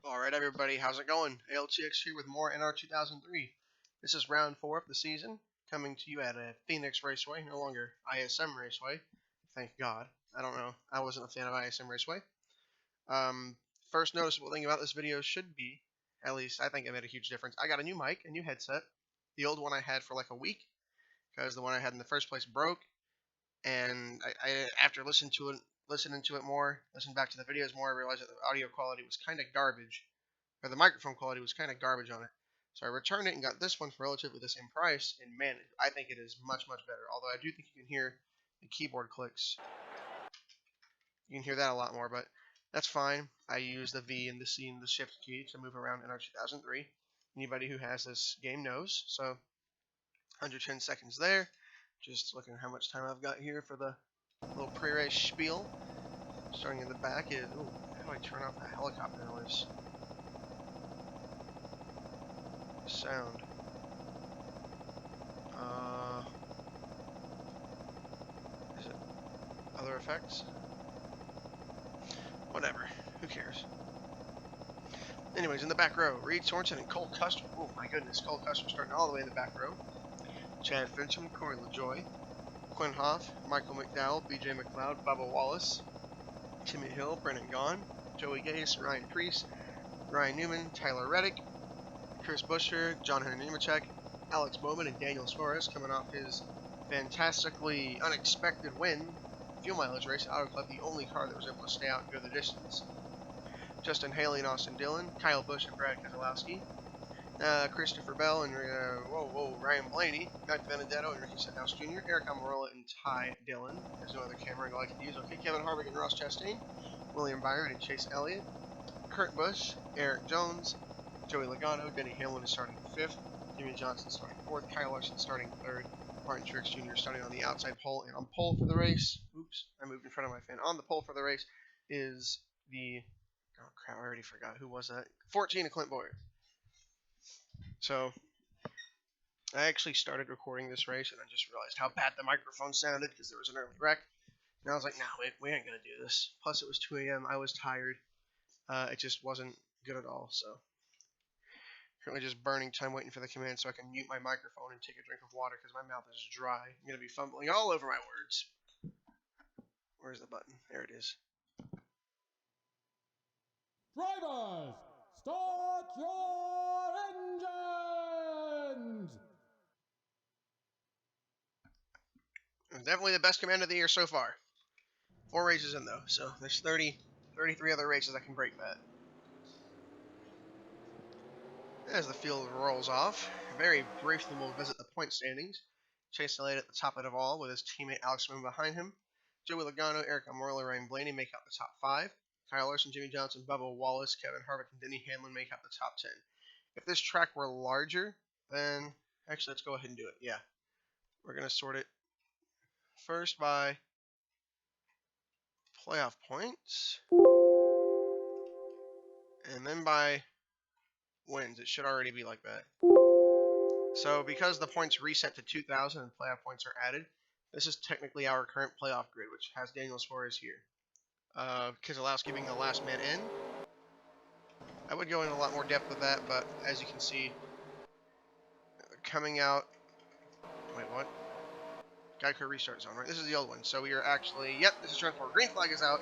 Alright everybody, how's it going? ALTX here with more NR2003. This is round 4 of the season, coming to you at a Phoenix Raceway, no longer ISM Raceway. Thank God. I don't know, I wasn't a fan of ISM Raceway. First noticeable thing about this video should be, at least I think it made a huge difference, I got a new mic, a new headset. The old one I had for like a week, because the one I had in the first place broke, and I after listening to it more, listening back to the videos more, I realized that the audio quality was kind of garbage, or the microphone quality was kind of garbage on it. So I returned it and got this one for relatively the same price, and man, I think it is much, much better. Although I do think you can hear the keyboard clicks. You can hear that a lot more, but that's fine. I use the V and the C and the Shift key to move around in NR2003. Anybody who has this game knows. So 110 seconds there. Just looking at how much time I've got here for the little pre-race spiel. Starting in the back is, ooh, how do I turn off that helicopter noise? Sound. Is it other effects? Whatever, who cares? Anyways, in the back row, Reed Sorensen and Cole Custer. Oh my goodness, Cole Custer starting all the way in the back row. Chad Fincham, Corey LaJoy, Quinn Hoff, Michael McDowell, BJ McLeod, Bubba Wallace, Timmy Hill, Brennan Gaughan, Joey Gase, Ryan Preece, Ryan Newman, Tyler Reddick, Chris Buescher, John Henry Nemechek, Alex Bowman, and Daniel Suarez coming off his fantastically unexpected win. Fuel mileage race at Auto Club, the only car that was able to stay out and go the distance. Justin Haley and Austin Dillon, Kyle Busch and Brad Keselowski, Christopher Bell and Ryan Blaney, Matt Benedetto and Ricky Stenhouse Jr., Eric Almirola and Ty Dillon. There's no other camera angle I can use. Okay, Kevin Harvick and Ross Chastain, William Byron and Chase Elliott, Kurt Busch, Eric Jones, Joey Logano, Denny Hamlin is starting 5th, Jimmy Johnson starting 4th, Kyle Larson starting 3rd, Martin Truex Jr. starting on the outside pole, and on pole for the race, oops, I moved in front of my fan, on the pole for the race is the, oh crap, I already forgot, who was that? 14 of Clint Bowyer. So, I actually started recording this race, and I just realized how bad the microphone sounded, because there was an early wreck, and I was like, no, we ain't gonna do this. Plus, it was 2 a.m., I was tired, it just wasn't good at all, so. Currently just burning time waiting for the command so I can mute my microphone and take a drink of water because my mouth is dry. I'm going to be fumbling all over my words. Where's the button? There it is. Drivers, start your engines! Definitely the best command of the year so far. 4 races in though, so there's 33 other races I can break that. As the field rolls off, very briefly we'll visit the point standings. Chase Elliott at the top of it all with his teammate Alex Moon behind him. Joey Logano, Eric Almirola, Ryan Blaney make up the top 5. Kyle Larson, Jimmy Johnson, Bubba Wallace, Kevin Harvick, and Denny Hamlin make up the top 10. If this track were larger, then actually let's go ahead and do it. Yeah, we're going to sort it first by playoff points, and then by wins. It should already be like that. So because the points reset to 2,000 and playoff points are added, this is technically our current playoff grid, which has Daniel Suarez here. Keselowski being the last man in. I would go into a lot more depth with that, but as you can see, coming out... Wait, what? Geico restart zone, right? This is the old one. So we are actually... Yep, this is turn 4. Green flag is out.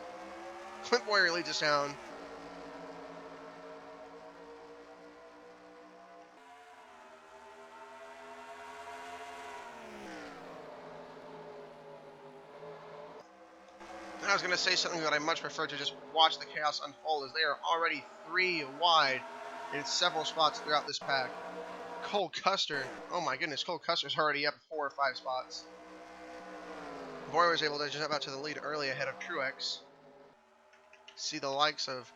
Clint Bowyer leads us down. I was going to say something that I much prefer to just watch the chaos unfold, as they are already 3 wide in several spots throughout this pack. Cole Custer, oh my goodness, Cole Custer's already up 4 or 5 spots. Bowyer was able to jump out to the lead early ahead of Truex. See the likes of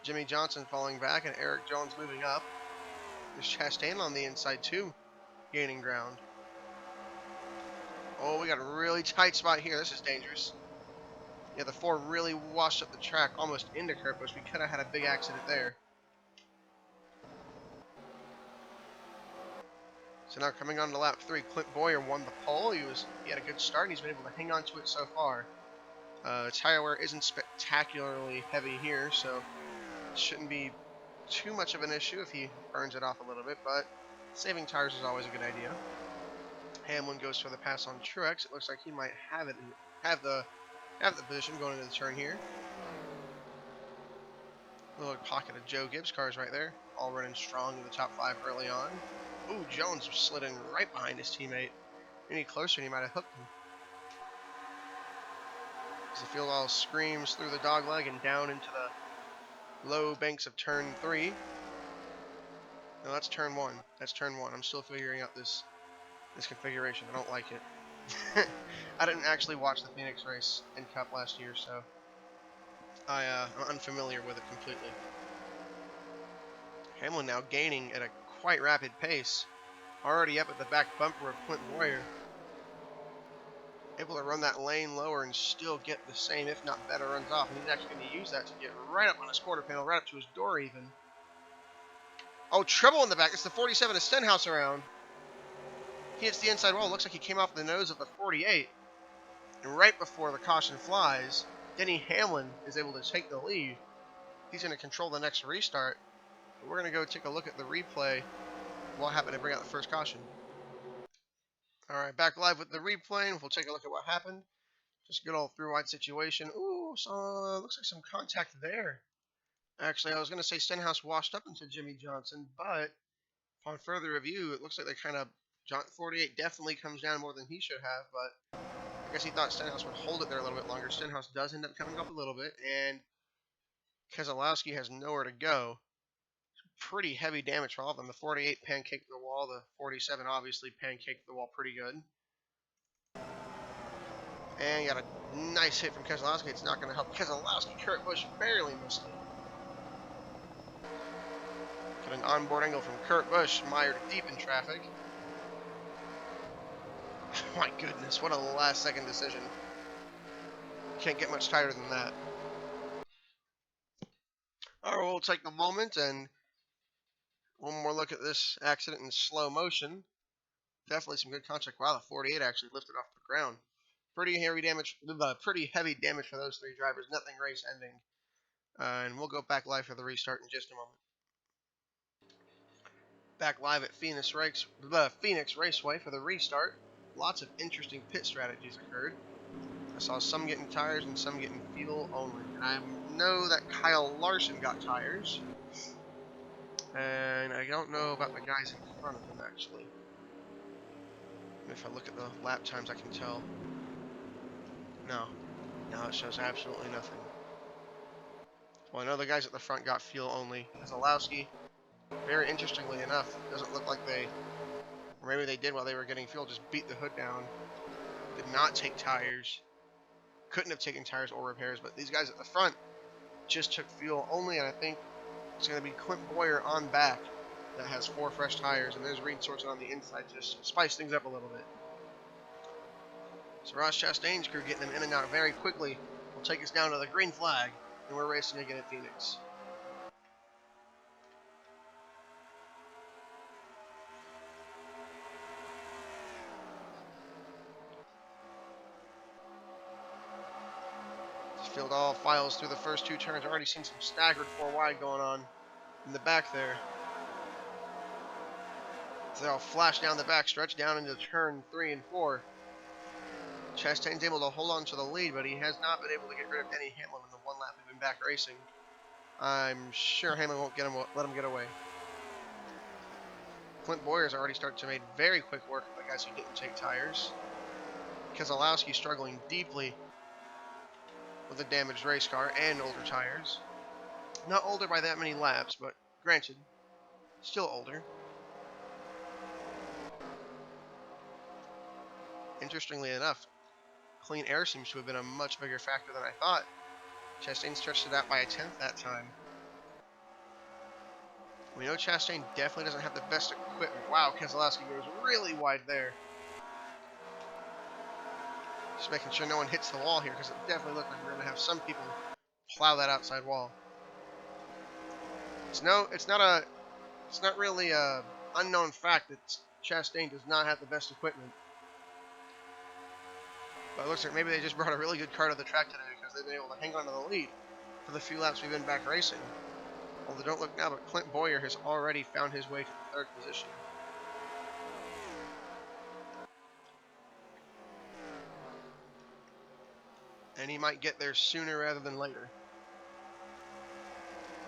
Jimmy Johnson falling back and Eric Jones moving up. There's Chastain on the inside too, gaining ground. Oh, we got a really tight spot here. This is dangerous. Yeah, the 4 really washed up the track almost into Kurt Busch. We could have had a big accident there. So now coming on to lap 3, Clint Bowyer won the pole. He had a good start, and he's been able to hang on to it so far. Tire wear isn't spectacularly heavy here, so it shouldn't be too much of an issue if he burns it off a little bit, but saving tires is always a good idea. Hamlin goes for the pass on Truex. It looks like he might have the position going into the turn here. Little pocket of Joe Gibbs cars right there, all running strong in the top 5 early on. Ooh, Jones slid in right behind his teammate. Any closer and he might have hooked him. As the field all screams through the dogleg and down into the low banks of turn 3. No, that's turn 1. That's turn 1. I'm still figuring out this configuration. I don't like it. I didn't actually watch the Phoenix race in Cup last year, so I'm unfamiliar with it completely. Hamlin now gaining at a quite rapid pace. Already up at the back bumper of Clint Boyer. Able to run that lane lower and still get the same, if not better, runs off. And he's actually going to use that to get right up on his quarter panel, right up to his door even. Oh, trouble in the back. It's the 47 of Stenhouse around. He hits the inside wall. Looks like he came off the nose of the 48. And right before the caution flies, Denny Hamlin is able to take the lead. He's going to control the next restart. But we're going to go take a look at the replay. What happened to bring out the first caution. Alright, back live with the replay, and we'll take a look at what happened. Just a good old through-wide situation. Ooh, so looks like some contact there. Actually, I was going to say Stenhouse washed up into Jimmy Johnson, but upon further review, it looks like they kind of... 48 definitely comes down more than he should have, but I guess he thought Stenhouse would hold it there a little bit longer. Stenhouse does end up coming up a little bit, and Keselowski has nowhere to go. Pretty heavy damage for all of them. The 48 pancaked the wall. The 47 obviously pancaked the wall pretty good. And got a nice hit from Keselowski. It's not going to help Keselowski. Kurt Busch barely missed it. Got an onboard angle from Kurt Busch, mired deep in traffic. My goodness, what a last-second decision. Can't get much tighter than that. All right, we'll take a moment and one more look at this accident in slow motion. Definitely some good contact. Wow, the 48 actually lifted off the ground. Pretty heavy damage for those 3 drivers. Nothing race ending. And we'll go back live for the restart in just a moment. Back live at Phoenix Raceway for the restart. Lots of interesting pit strategies occurred. I saw some getting tires and some getting fuel only. And I know that Kyle Larson got tires. And I don't know about the guys in front of him, actually. If I look at the lap times, I can tell. No, it shows absolutely nothing. Well, I know the guys at the front got fuel only. Keselowski, very interestingly enough, doesn't look like they, or maybe they did while they were getting fuel, just beat the hood down. Did not take tires. Couldn't have taken tires or repairs, but these guys at the front just took fuel only, and I think it's going to be Clint Boyer on back that has 4 fresh tires, and there's Reed Sorensen on the inside just to spice things up a little bit. So Ross Chastain's crew getting them in and out very quickly will take us down to the green flag, and we're racing again at Phoenix. This field all files through the first 2 turns. Already seen some staggered 4 wide going on in the back there. So they all flash down the back stretch, down into turn 3 and 4. Chastain's able to hold on to the lead, but he has not been able to get rid of Denny Hamlin in the 1 lap we've been back racing. I'm sure Hamlin won't let him get away. Clint Boyer's already started to make very quick work of the guys who didn't take tires. Keselowski struggling deeply with a damaged race car and older tires. Not older by that many laps, but granted, still older. Interestingly enough, clean air seems to have been a much bigger factor than I thought. Chastain stretched it out by a 1/10 that time. We know Chastain definitely doesn't have the best equipment. Wow, Keselowski goes really wide there. Just making sure no one hits the wall here, because it definitely looked like we're going to have some people plow that outside wall. It's not really a unknown fact that Chastain does not have the best equipment. But it looks like maybe they just brought a really good car to the track today because they've been able to hang on to the lead for the few laps we've been back racing. Although don't look now, but Clint Boyer has already found his way to the third position. And he might get there sooner rather than later.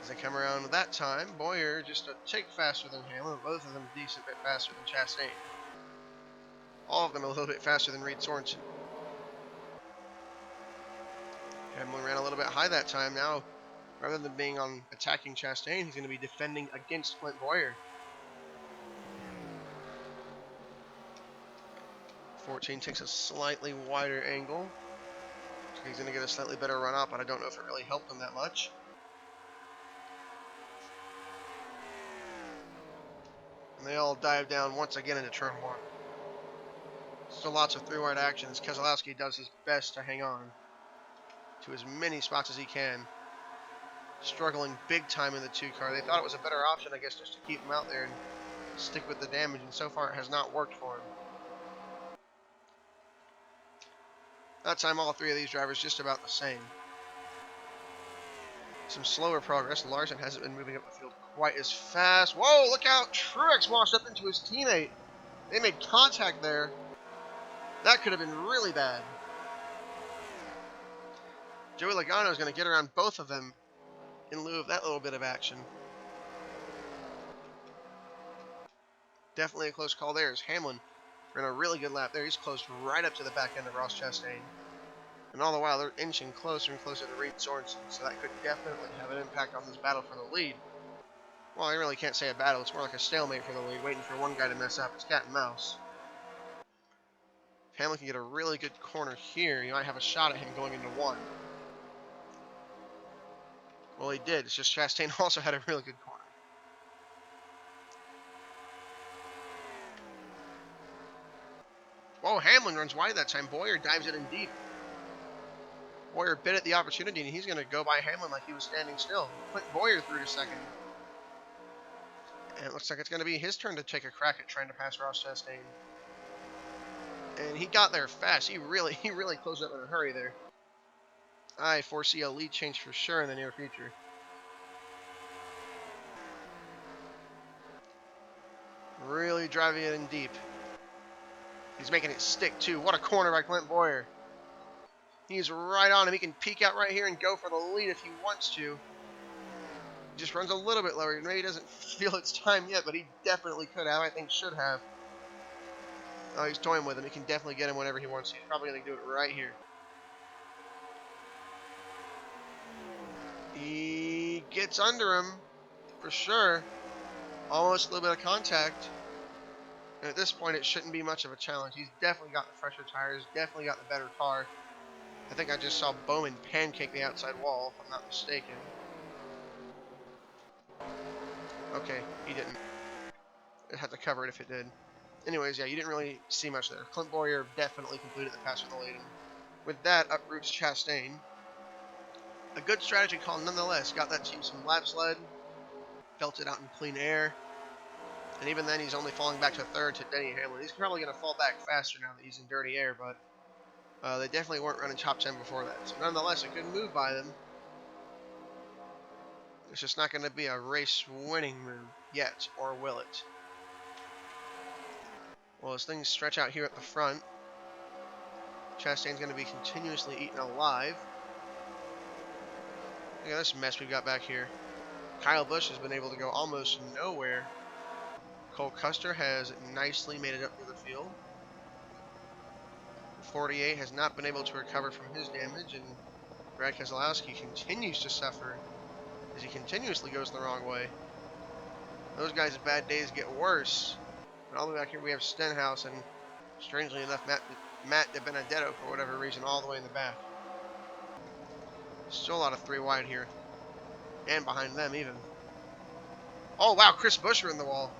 As they come around that time, Boyer just a tick faster than Hamlin, both of them a decent bit faster than Chastain. All of them a little bit faster than Reed Sorensen. Hamlin ran a little bit high that time. Now, rather than being on attacking Chastain, he's going to be defending against Clint Boyer. 14 takes a slightly wider angle. So he's going to get a slightly better run up, but I don't know if it really helped him that much. And they all dive down once again into turn one. Still lots of three-wide action as Keselowski does his best to hang on to as many spots as he can. Struggling big time in the 2 car. They thought it was a better option, I guess, just to keep him out there and stick with the damage, and so far it has not worked for him. That time, all 3 of these drivers just about the same. Some slower progress. Larson hasn't been moving up the field quite as fast. Whoa, look out! Truex washed up into his teammate. They made contact there. That could have been really bad. Joey Logano is going to get around both of them in lieu of that little bit of action. Definitely a close call there as Hamlin ran a really good lap there. He's closed right up to the back end of Ross Chastain. And all the while, they're inching closer and closer to Reed Sorensen, so that could definitely have an impact on this battle for the lead. Well, I really can't say a battle. It's more like a stalemate for the lead, waiting for one guy to mess up. It's cat and mouse. If Hamlin can get a really good corner here, he might have a shot at him going into 1. Well, he did. It's just Chastain also had a really good corner. Whoa, Hamlin runs wide that time. Boyer dives it in deep. Boyer bit at the opportunity, and he's going to go by Hamlin like he was standing still. Put Boyer through to second. And it looks like it's going to be his turn to take a crack at trying to pass Ross Chastain. And he got there fast. He really closed up in a hurry there. I foresee a lead change for sure in the near future. Really driving it in deep. He's making it stick too. What a corner by Clint Boyer. He's right on him. He can peek out right here and go for the lead if he wants to. He just runs a little bit lower. Maybe he doesn't feel it's time yet, but he definitely could have. I think should have. Oh, he's toying with him. He can definitely get him whenever he wants to. He's probably going to do it right here. He gets under him for sure. Almost a little bit of contact. And at this point, it shouldn't be much of a challenge. He's definitely got the fresher tires, definitely got the better car. I think I just saw Bowman pancake the outside wall, if I'm not mistaken. Okay, he didn't. I'd have to cover it if it did. Anyways, yeah, you didn't really see much there. Clint Boyer definitely completed the pass for the lead. With that, uproots Chastain. A good strategy call nonetheless. Got that team some lap sled. Felt it out in clean air. And even then, he's only falling back to third to Denny Hamlin. He's probably going to fall back faster now that he's in dirty air, but they definitely weren't running top 10 before that. So nonetheless, a good move by them. It's just not going to be a race-winning move yet, or will it? Well, as things stretch out here at the front, Chastain's going to be continuously eaten alive. Look at this mess we've got back here. Kyle Busch has been able to go almost nowhere. Cole Custer has nicely made it up through the field. 48 has not been able to recover from his damage, and Brad Keselowski continues to suffer as he continuously goes the wrong way. Those guys' bad days get worse. And all the way back here we have Stenhouse and, strangely enough, Matt DiBenedetto, for whatever reason, all the way in the back. Still a lot of 3 wide here. And behind them, even. Oh, wow, Chris Buescher in the wall.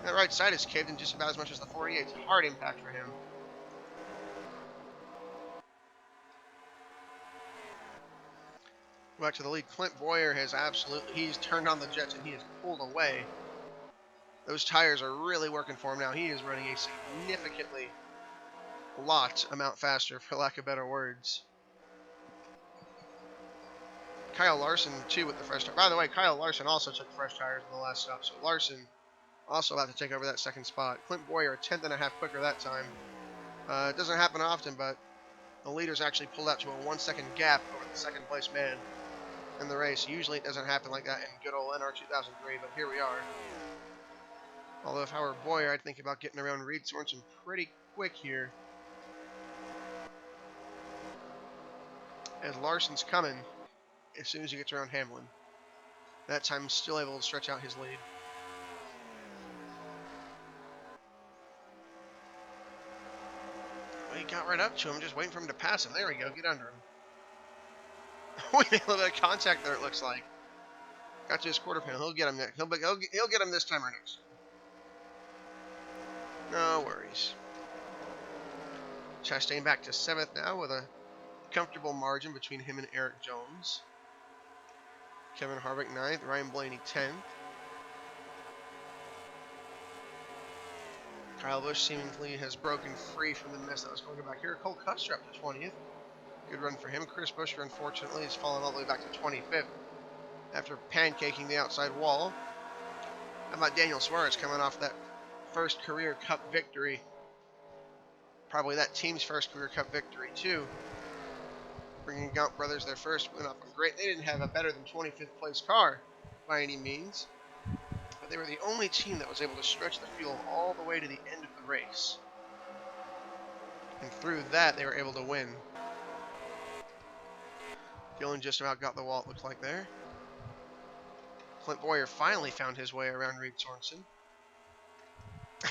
That right side is caved in just about as much as the 48. It's a hard impact for him. Back to the lead. Clint Boyer has he's turned on the jets and he has pulled away. Those tires are really working for him now. He is running a significantly amount faster, for lack of better words. Kyle Larson, too, with the fresh tire. By the way, Kyle Larson also took fresh tires in the last stop, so Larson also about to take over that second spot. Clint Boyer, a tenth and a half quicker that time. It doesn't happen often, but the leaders actually pulled out to a 1 second gap over the second place man in the race. Usually it doesn't happen like that in good old NR2003, but here we are. Although if I were Boyer, I'd think about getting around Reed Sorensen pretty quick here. As Larson's coming as soon as he gets around Hamlin. That time still able to stretch out his lead. Well, he got right up to him, just waiting for him to pass him. There we go, get under him. We made a little bit of contact there, it looks like. Got to his quarter panel. He'll get him next. He'll get him this time or next. No worries. Chastain back to 7th now with a comfortable margin between him and Eric Jones. Kevin Harvick 9th. Ryan Blaney 10th. Kyle Busch seemingly has broken free from the mess that was going back here. Cole Custer up to 20th. Good run for him. Chris Buescher, unfortunately, has fallen all the way back to 25th after pancaking the outside wall. How about Daniel Suarez coming off that first career Cup victory? Probably that team's first career Cup victory, too. Bringing Gaunt Brothers their first win off a great. They didn't have a better than 25th place car by any means, but they were the only team that was able to stretch the field all the way to the end of the race. And through that, they were able to win. Dillon just about got the wall, it looks like there. Clint Boyer finally found his way around Reed Sorensen.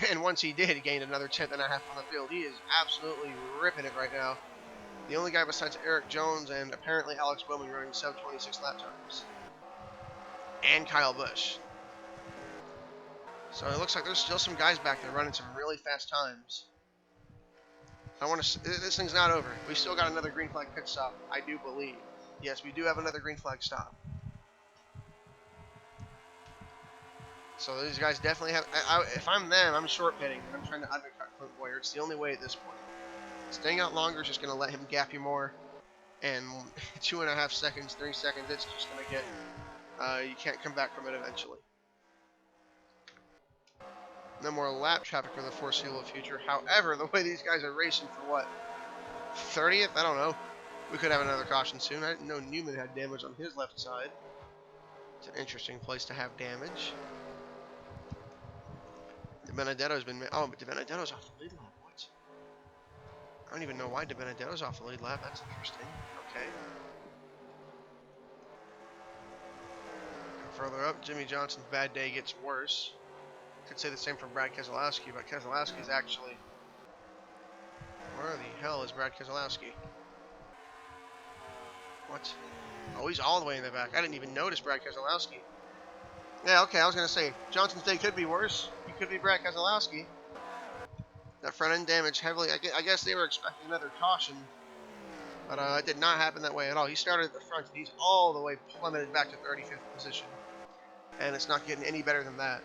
And once he did, he gained another 10th and a half on the field. He is absolutely ripping it right now. The only guy besides Eric Jones and apparently Alex Bowman running sub 26 lap times. And Kyle Busch. So it looks like there's still some guys back there running some really fast times. This thing's not over. We still got another green flag pit stop, I do believe. Yes, we do have another green flag stop. So these guys definitely have. If I'm them, I'm short pitting. I'm trying to undercut Clint Boyer. It's the only way at this point. Staying out longer is just going to let him gap you more. And 2.5 seconds, 3 seconds, it's just going to get. You can't come back from it eventually. No more lap traffic for the foreseeable future. However, the way these guys are racing for what? 30th? I don't know. We could have another caution soon. I didn't know Newman had damage on his left side. It's an interesting place to have damage. DiBenedetto's been... Oh, but DiBenedetto's off the lead lap. What? I don't even know why DiBenedetto's off the lead lap. That's interesting. Okay. Further up, Jimmy Johnson's bad day gets worse. Could say the same for Brad Keselowski, but Keselowski's actually... Where the hell is Brad Keselowski? What? Oh, he's all the way in the back. I didn't even notice Brad Keselowski. Yeah, okay, I was going to say, Johnson's day could be worse. He could be Brad Keselowski. That front end damage heavily. I guess they were expecting another caution, but it did not happen that way at all. He started at the front, and he's all the way plummeted back to 35th position. And it's not getting any better than that.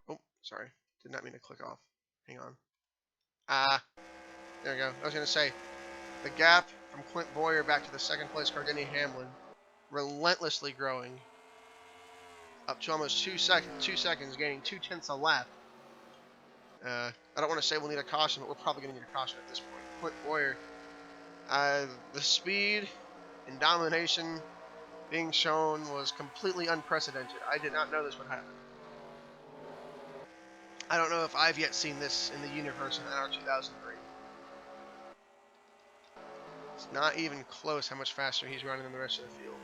Oh, sorry. Did not mean to click off. Hang on. There we go. I was going to say, the gap from Clint Boyer back to the second place car, Denny Hamlin, relentlessly growing. Up to almost 2 seconds, gaining 2/10 a lap. I don't want to say we'll need a caution, but we're probably going to need a caution at this point. Clint Boyer, the speed and domination being shown was completely unprecedented. I did not know this would happen. I don't know if I've yet seen this in the universe in NR2003. It's not even close how much faster he's running than the rest of the field.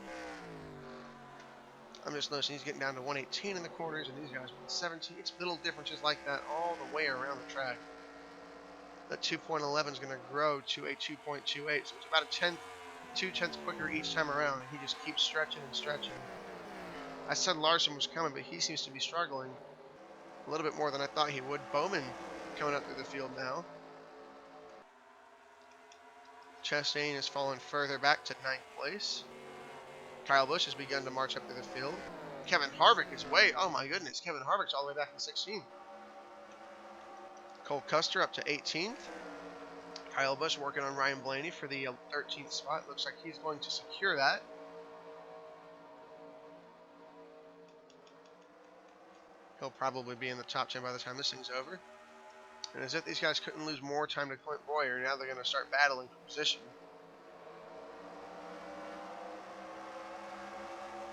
I'm just noticing he's getting down to 118 in the corners, and these guys 117. It's little differences like that all the way around the track. That 2.11 is going to grow to a 2.28, so it's about a 2/10 quicker each time around, and he just keeps stretching and stretching. I said Larson was coming, but he seems to be struggling a little bit more than I thought he would. Bowman coming up through the field now. Chastain has fallen further back to 9th place. Kyle Busch has begun to march up through the field. Kevin Harvick is oh my goodness, Kevin Harvick's all the way back in 16th. Cole Custer up to 18th. Kyle Busch working on Ryan Blaney for the 13th spot. Looks like he's going to secure that. He'll probably be in the top 10 by the time this thing's over. And as if these guys couldn't lose more time to Clint Boyer, now they're going to start battling for position.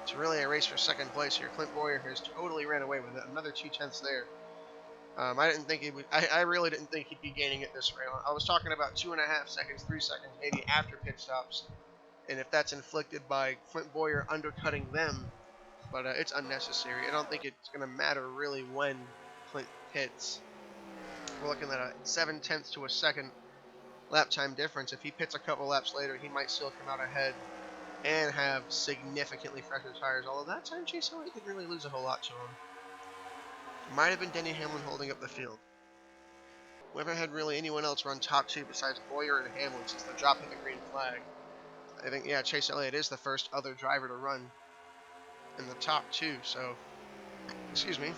It's really a race for second place here. Clint Boyer has totally ran away with it. Another 2/10 there. I didn't think he would. I really didn't think he'd be gaining it this round. I was talking about 2.5 seconds, 3 seconds, maybe after pit stops, and if that's inflicted by Clint Boyer undercutting them, but it's unnecessary. I don't think it's going to matter really when Clint pits. We're looking at a 7/10 to a second lap time difference. If he pits a couple laps later, he might still come out ahead and have significantly fresher tires. Although that time Chase Elliott didn't really lose a whole lot to him. Might have been Denny Hamlin holding up the field. We haven't had really anyone else run top 2 besides Boyer and Hamlin since they're dropping the green flag. I think, yeah, Chase Elliott is the first other driver to run in the top 2, so, excuse me.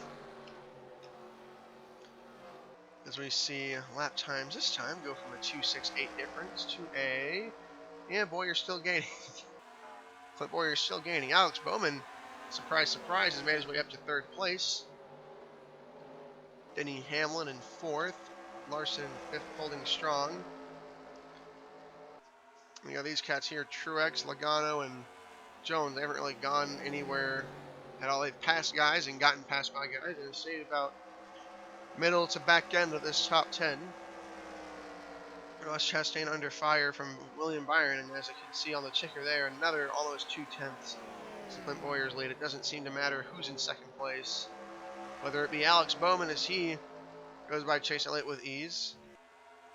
As we see lap times this time go from a 2.68 difference to a, yeah, Boyer's still gaining. Clint Boyer's still gaining. Alex Bowman, surprise, surprise, has made his way up to 3rd place. Denny Hamlin in 4th. Larson in 5th, holding strong. We got these cats here, Truex, Logano, and Jones. They haven't really gone anywhere at all. They've passed guys and gotten passed by guys. They've stayed about middle to back end of this top 10. Ross Chastain under fire from William Byron, and as I can see on the ticker there, another almost 2/10 to Clint Boyer's lead. It doesn't seem to matter who's in 2nd place, whether it be Alex Bowman as he goes by Chase Elliott with ease.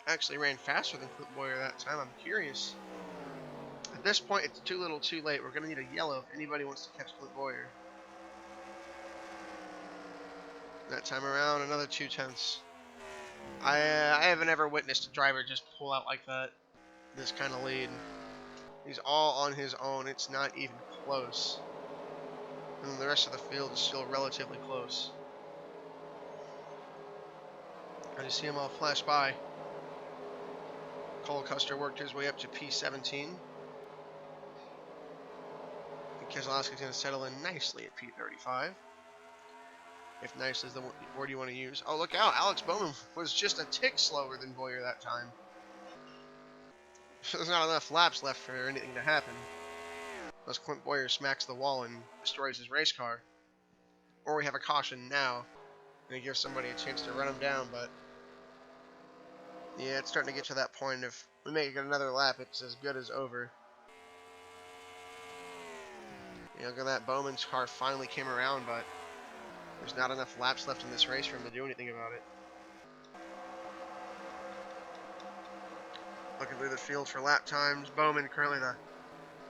Actually ran faster than Clint Boyer that time. I'm curious. At this point, it's too little too late. We're going to need a yellow if anybody wants to catch Clint Boyer. That time around, another 2/10. I haven't ever witnessed a driver just pull out like that, this kind of lead. He's all on his own. It's not even close. And the rest of the field is still relatively close. I just see them all flash by. Cole Custer worked his way up to P17. Keselowski's going to settle in nicely at P35. If nice is the word you want to use. Oh, look out. Alex Bowman was just a tick slower than Boyer that time. There's not enough laps left for anything to happen. Unless Clint Boyer smacks the wall and destroys his race car. Or we have a caution now. And it gives somebody a chance to run him down, but yeah, it's starting to get to that point. If we make another lap, it's as good as over. Yeah, look at that. Bowman's car finally came around, but there's not enough laps left in this race for him to do anything about it. Looking through the field for lap times. Bowman currently the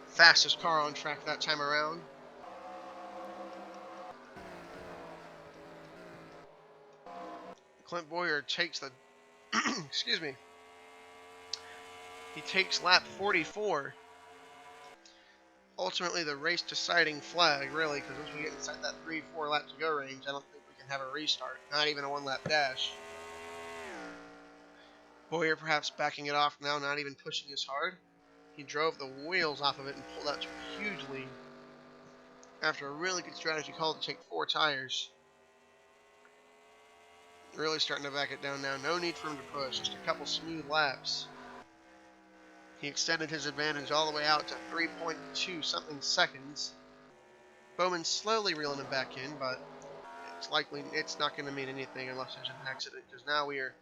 fastest car on track that time around. Clint Boyer takes the excuse me. He takes lap 44. Ultimately the race deciding flag, really, because once we get inside that 3-4 lap to go range, I don't think we can have a restart. Not even a 1-lap dash. Boyer perhaps backing it off now, not even pushing as hard. He drove the wheels off of it and pulled out to a huge lead. After a really good strategy call to take 4 tires. Really starting to back it down now. No need for him to push. Just a couple smooth laps. He extended his advantage all the way out to 3.2 something seconds. Bowman's slowly reeling him back in, but it's not going to mean anything unless there's an accident. Because now we are,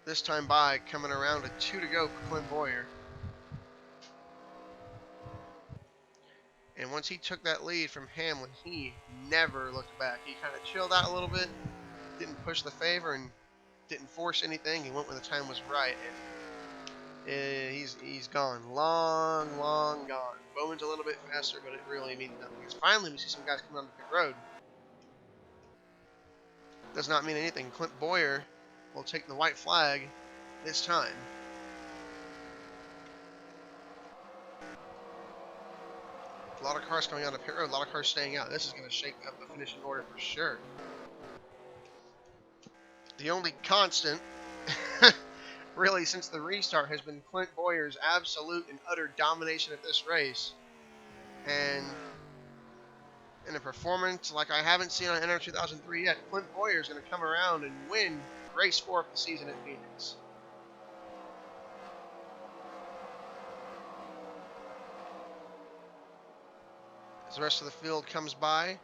this time by, coming around to 2 to go for Clint Boyer. And once he took that lead from Hamlin, he never looked back. He kind of chilled out a little bit, didn't push the favor, and didn't force anything. He went when the time was right, and he's gone. Long gone. Bowman's a little bit faster, but it really means nothing. Because finally we see some guys coming on the pit road. Does not mean anything. Clint Boyer will take the white flag this time. A lot of cars coming on the pit road, a lot of cars staying out. This is going to shake up the finishing order for sure. The only constant really, since the restart, has been Clint Boyer's absolute and utter domination at this race. And in a performance like I haven't seen on NR2003 yet, Clint Boyer is going to come around and win race 4 of the season at Phoenix. As the rest of the field comes by,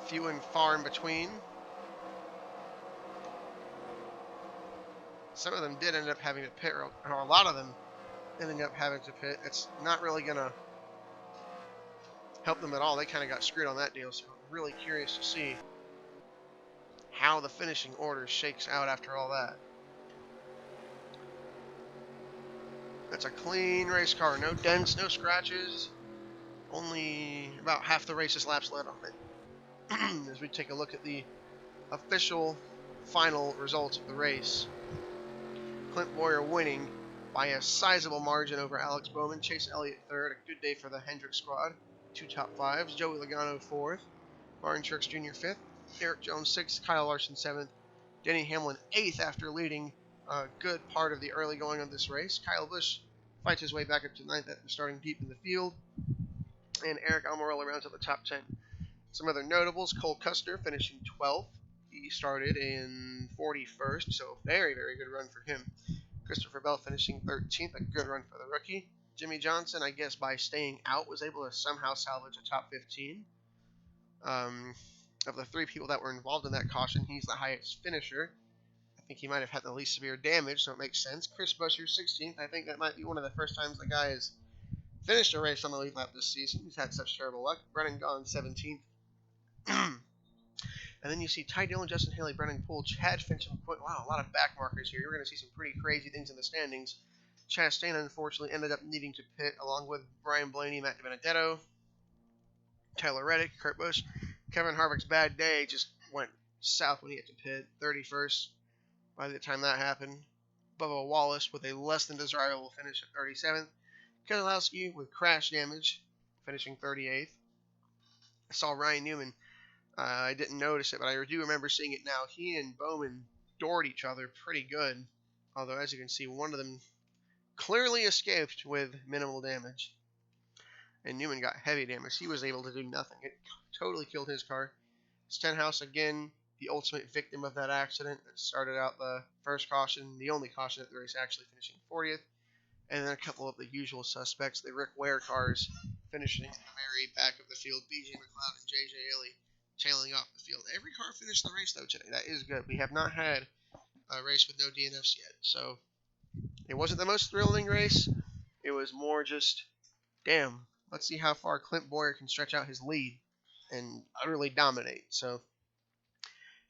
few and far in between. Some of them did end up having to pit, or a lot of them ended up having to pit. It's not really going to help them at all. They kind of got screwed on that deal, so I'm really curious to see how the finishing order shakes out after all that. That's a clean race car. No dents, no scratches. Only about half the race's laps led on it. As we take a look at the official final results of the race. Clint Boyer winning by a sizable margin over Alex Bowman. Chase Elliott third. A good day for the Hendrick squad. 2 top 5s. Joey Logano fourth. Martin Truex Jr. fifth. Eric Jones sixth. Kyle Larson seventh. Denny Hamlin eighth after leading a good part of the early going of this race. Kyle Busch fights his way back up to ninth after starting deep in the field. And Eric Almirola rounds up the top 10. Some other notables: Cole Custer finishing 12th. He started in 41st, so very, very good run for him. Christopher Bell finishing 13th, a good run for the rookie. Jimmy Johnson, I guess by staying out, was able to somehow salvage a top 15. Of the 3 people that were involved in that caution, he's the highest finisher. I think he might have had the least severe damage, so it makes sense. Chris Buescher, 16th. I think that might be one of the first times the guy has finished a race on the lead lap this season. He's had such terrible luck. Brennan Gaughan, 17th. And then you see Ty Dillon, Justin Haley, Brennan Poole, Chad Fincham. Wow, a lot of back markers here. You're going to see some pretty crazy things in the standings. Chastain, unfortunately, ended up needing to pit along with Brian Blaney, Matt DiBenedetto, Tyler Reddick, Kurt Busch. Kevin Harvick's bad day just went south when he had to pit. 31st by the time that happened. Bubba Wallace with a less than desirable finish at 37th. Keselowski with crash damage, finishing 38th. I saw Ryan Newman. I didn't notice it, but I do remember seeing it now. He and Bowman doored each other pretty good. Although, as you can see, one of them clearly escaped with minimal damage. And Newman got heavy damage. He was able to do nothing. It totally killed his car. Stenhouse, again, the ultimate victim of that accident. It started out the first caution, the only caution at the race, actually finishing 40th. And then a couple of the usual suspects, the Rick Ware cars, finishing in the very back of the field. BJ McLeod and JJ Ely tailing off the field. Every car finished the race, though, today. That is good. We have not had a race with no DNFs yet. So it wasn't the most thrilling race. It was more just, damn, let's see how far Clint Boyer can stretch out his lead and utterly dominate. So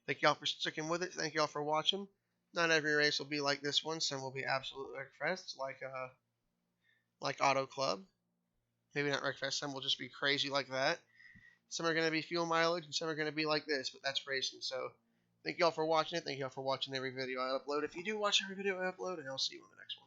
thank y'all for sticking with it. Thank y'all for watching. Not every race will be like this one. Some will be absolute wreckfests, like Auto Club. Maybe not wreckfest. Some will just be crazy like that. Some are going to be fuel mileage, and some are going to be like this, but that's racing. So thank y'all for watching it. Thank y'all for watching every video I upload. If you do watch every video I upload, and I'll see you in the next one.